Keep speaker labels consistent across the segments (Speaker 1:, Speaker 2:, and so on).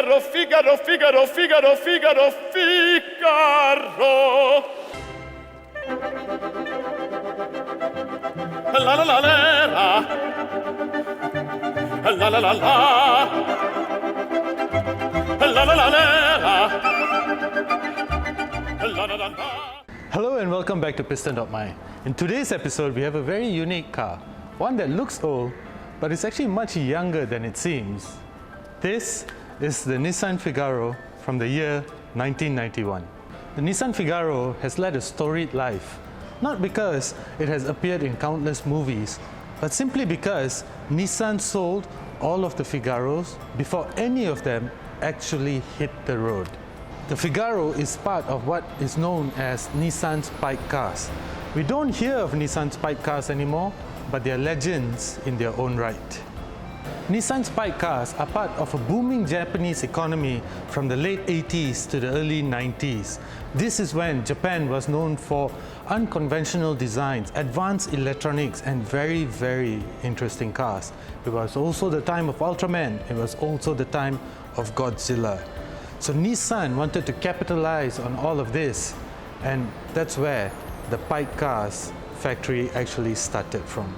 Speaker 1: Figaro, Figaro, Figaro, Figaro, Figaro, Figaro. La la la la la. La la la la. La la la la. La la la la.
Speaker 2: Hello and welcome back to Piston.my. In today's episode, we have a very unique car. One that looks old, but it's actually much younger than it seems. This is the Nissan Figaro from the year 1991. The Nissan Figaro has led a storied life, not because it has appeared in countless movies, but simply because Nissan sold all of the Figaros before any of them actually hit the road. The Figaro is part of what is known as Nissan's Pike Cars. We don't hear of Nissan's Pike Cars anymore, but they are legends in their own right. Nissan's Pike Cars are part of a booming Japanese economy from the late 80s to the early 90s. This is when Japan was known for unconventional designs, advanced electronics, and very, very interesting cars. It was also the time of Ultraman. It was also the time of Godzilla. So Nissan wanted to capitalize on all of this, and that's where the Pike Cars factory actually started from.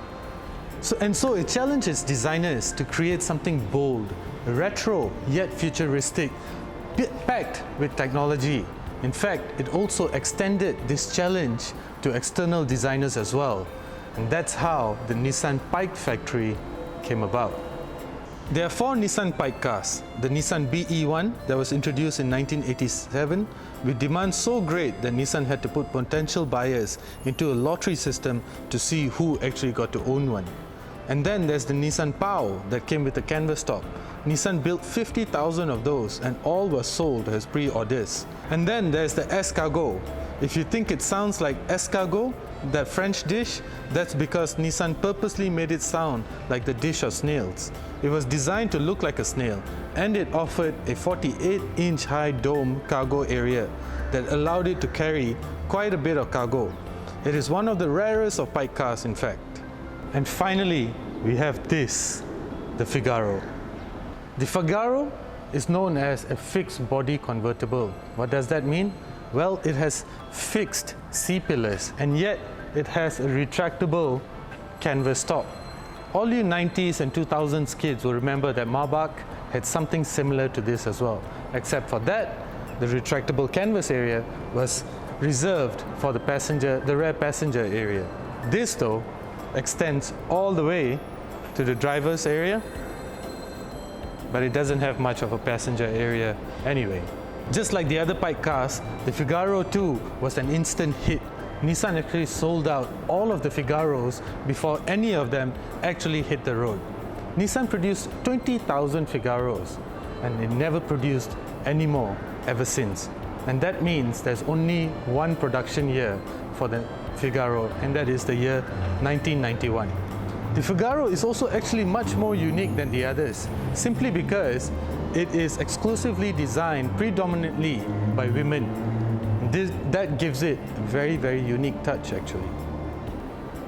Speaker 2: So it challenges designers to create something bold, retro yet futuristic, packed with technology. In fact, it also extended this challenge to external designers as well. And that's how the Nissan Pike factory came about. There are 4 Nissan Pike cars. The Nissan BE1 that was introduced in 1987 with demand so great that Nissan had to put potential buyers into a lottery system to see who actually got to own one. And then there's the Nissan POW that came with a canvas top. Nissan built 50,000 of those and all were sold as pre-orders. And then there's the escargot. If you think it sounds like escargot, that French dish, that's because Nissan purposely made it sound like the dish of snails. It was designed to look like a snail, and it offered a 48-inch high dome cargo area that allowed it to carry quite a bit of cargo. It is one of the rarest of Pike cars, in fact. And finally, we have this, the Figaro. The Figaro is known as a fixed body convertible. What does that mean? Well, it has fixed C-pillars, and yet it has a retractable canvas top. All you 90s and 2000s kids will remember that Maybach had something similar to this as well, except for that, the retractable canvas area was reserved for the rear passenger area. This, though, extends all the way to the driver's area, but it doesn't have much of a passenger area anyway. Just like the other Pike cars, the Figaro 2 was an instant hit. Nissan actually sold out all of the Figaros before any of them actually hit the road. Nissan produced 20,000 Figaros, and it never produced any more ever since. And that means there's only one production year for the Figaro, and that is the year 1991. The Figaro is also actually much more unique than the others, simply because it is exclusively designed predominantly by women. That gives it a very, very unique touch actually.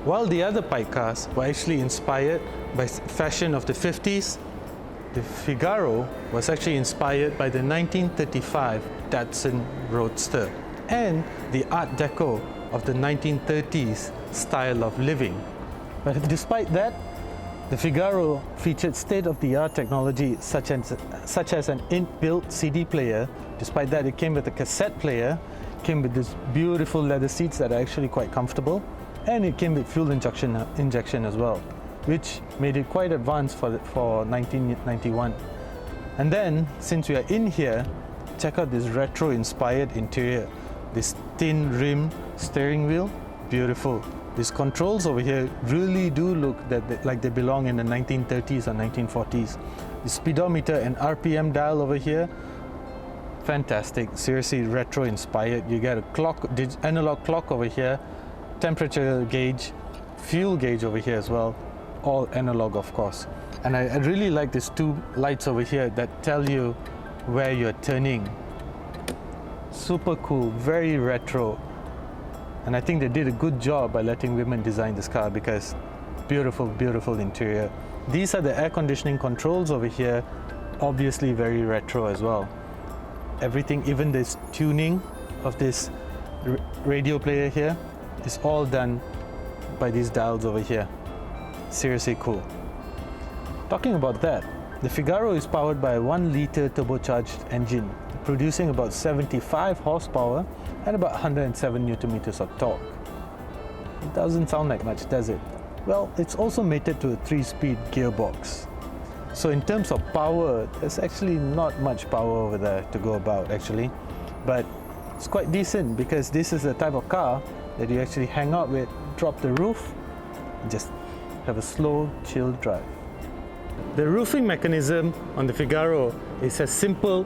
Speaker 2: While the other Pike cars were actually inspired by fashion of the 50s, the Figaro was actually inspired by the 1935 Datsun Roadster and the Art Deco of the 1930s style of living. But despite that, the Figaro featured state-of-the-art technology such as an inbuilt CD player. Despite that, it came with a cassette player, came with these beautiful leather seats that are actually quite comfortable, and it came with fuel injection as well, which made it quite advanced for 1991. And then, since we are in here, check out this retro-inspired interior. This thin rim steering wheel, beautiful. These controls over here really do look like they belong in the 1930s or 1940s. The speedometer and RPM dial over here, fantastic, seriously retro inspired. You get a clock, analog clock over here, temperature gauge, fuel gauge over here as well, all analog of course. And I really like these 2 lights over here that tell you where you're turning. Super cool, very retro. And I think they did a good job by letting women design this car because beautiful, beautiful interior. These are the air conditioning controls over here obviously very retro as well. Everything, even this tuning of this radio player here, is all done by these dials over here. Seriously cool. Talking about that, the Figaro is powered by a 1-litre turbocharged engine, producing about 75 horsepower and about 107 Nm of torque. It doesn't sound like much, does it? Well, it's also mated to a 3-speed gearbox. So in terms of power, there's actually not much power over there to go about actually. But it's quite decent because this is the type of car that you actually hang out with, drop the roof, and just have a slow, chilled drive. The roofing mechanism on the Figaro is as simple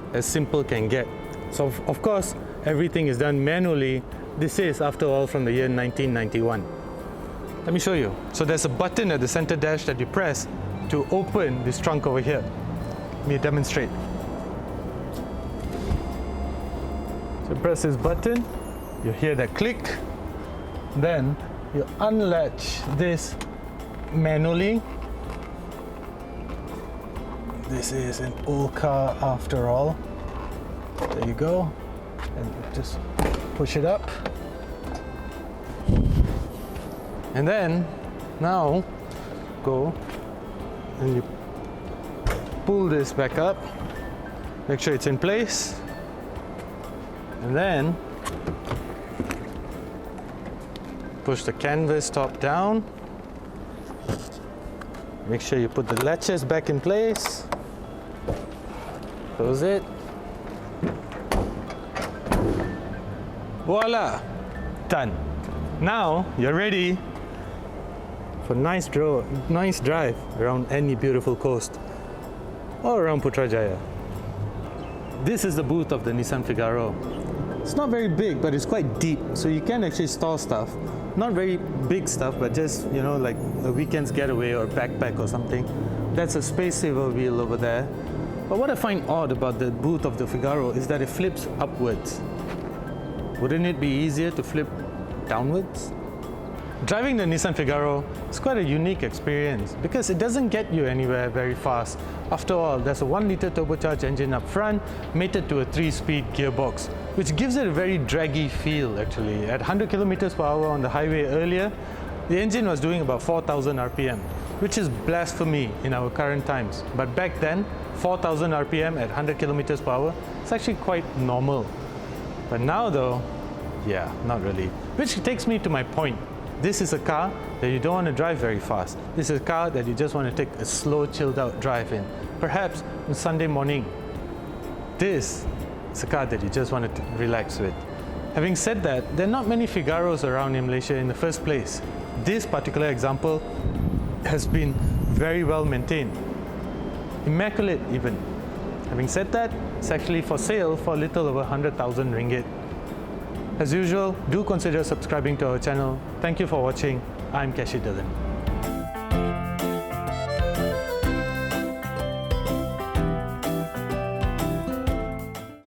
Speaker 2: can get. So of course, everything is done manually. This is, after all, from the year 1991. Let me show you. So there's a button at the center dash that you press to open this trunk over here. Let me demonstrate. So press this button, you hear that click, then you unlatch this manually. This is an old car after all. There you go. And just push it up. And then, now, go and you pull this back up. Make sure it's in place. And then, push the canvas top down. Make sure you put the latches back in place. Close it. Voila! Done. Now you're ready for nice drive around any beautiful coast or around Putrajaya. This is the booth of the Nissan Figaro. It's not very big, but it's quite deep, so you can actually store stuff. Not very big stuff, but just, you know, like a weekend's getaway or backpack or something. That's a space saver wheel over there. But what I find odd about the booth of the Figaro is that it flips upwards. Wouldn't it be easier to flip downwards? Driving the Nissan Figaro is quite a unique experience because it doesn't get you anywhere very fast. After all, there's a 1-litre turbocharged engine up front, mated to a 3-speed gearbox, which gives it a very draggy feel actually. At 100 km per hour on the highway earlier, the engine was doing about 4,000 RPM, which is blasphemy in our current times. But back then, 4,000 RPM at 100 km per hour is actually quite normal. But now though, yeah, not really. Which takes me to my point. This is a car that you don't want to drive very fast. This is a car that you just want to take a slow, chilled out drive in. Perhaps on Sunday morning. This is a car that you just want to relax with. Having said that, there are not many Figaros around in Malaysia in the first place. This particular example has been very well maintained. Immaculate even. Having said that, it's actually for sale for a little over 100,000 ringgit. As usual, do consider subscribing to our channel. Thank you for watching. I'm Kashi Dhalan.